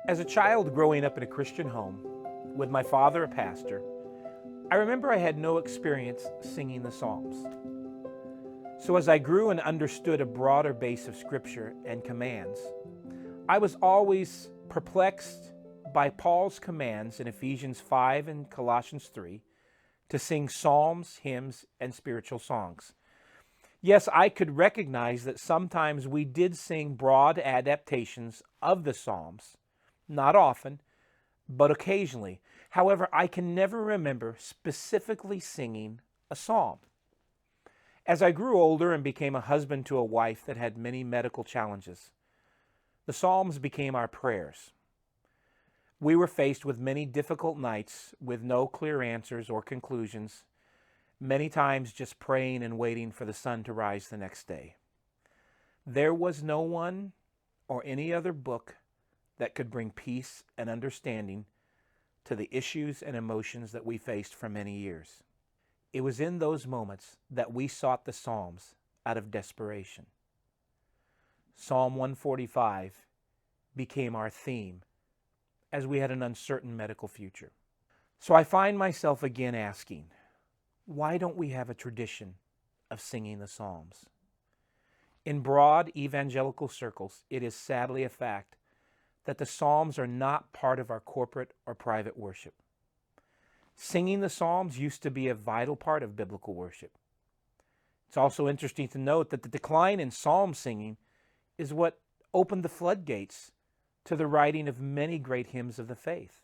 As a child growing up in a Christian home, with my father a pastor, I remember I had no experience singing the Psalms. So as I grew and understood a broader base of Scripture and commands, I was always perplexed by Paul's commands in Ephesians 5 and Colossians 3 to sing psalms, hymns, and spiritual songs. Yes, I could recognize that sometimes we did sing broad adaptations of the Psalms, not often, but occasionally. However, I can never remember specifically singing a psalm. As I grew older and became a husband to a wife that had many medical challenges, the Psalms became our prayers. We were faced with many difficult nights with no clear answers or conclusions, many times just praying and waiting for the sun to rise the next day. There was no one or any other book that could bring peace and understanding to the issues and emotions that we faced for many years. It was in those moments that we sought the Psalms out of desperation. Psalm 145 became our theme as we had an uncertain medical future. So I find myself again asking, why don't we have a tradition of singing the Psalms? In broad evangelical circles, it is sadly a fact that the Psalms are not part of our corporate or private worship. Singing the Psalms used to be a vital part of biblical worship. It's also interesting to note that the decline in psalm singing is what opened the floodgates to the writing of many great hymns of the faith.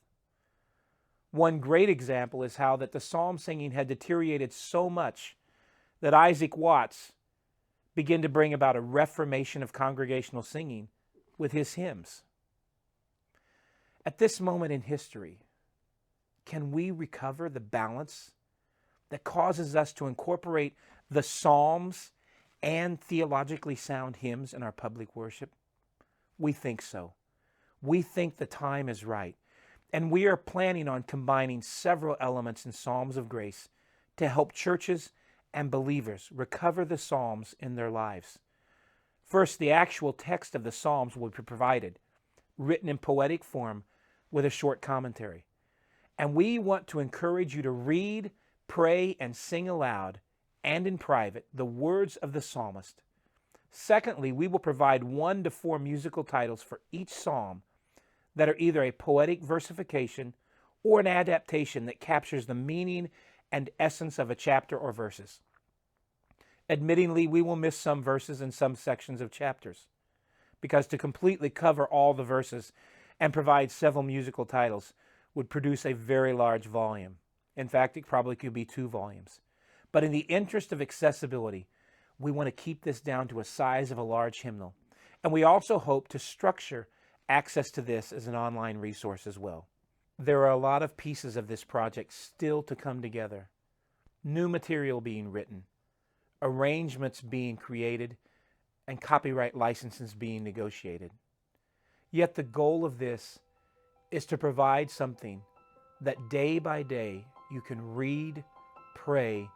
One great example is how that the psalm singing had deteriorated so much that Isaac Watts began to bring about a reformation of congregational singing with his hymns. At this moment in history, can we recover the balance that causes us to incorporate the Psalms and theologically sound hymns in our public worship? We think so. We think the time is right. And we are planning on combining several elements in Psalms of Grace to help churches and believers recover the Psalms in their lives. First, the actual text of the Psalms will be provided, written in poetic form with a short commentary. And we want to encourage you to read, pray, and sing aloud and in private the words of the psalmist. Secondly, we will provide 1 to 4 musical titles for each psalm that are either a poetic versification or an adaptation that captures the meaning and essence of a chapter or verses. Admittingly, we will miss some verses and some sections of chapters, because to completely cover all the verses and provide several musical titles would produce a very large volume. In fact, it probably could be 2 volumes. But in the interest of accessibility, we want to keep this down to a size of a large hymnal. And we also hope to structure access to this as an online resource as well. There are a lot of pieces of this project still to come together. New material being written, arrangements being created, and copyright licenses being negotiated. Yet the goal of this is to provide something that day by day you can read, pray,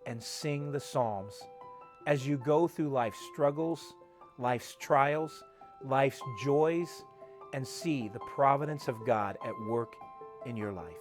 and sing the Psalms as you go through life's struggles, life's trials, life's joys, and see the providence of God at work in your life.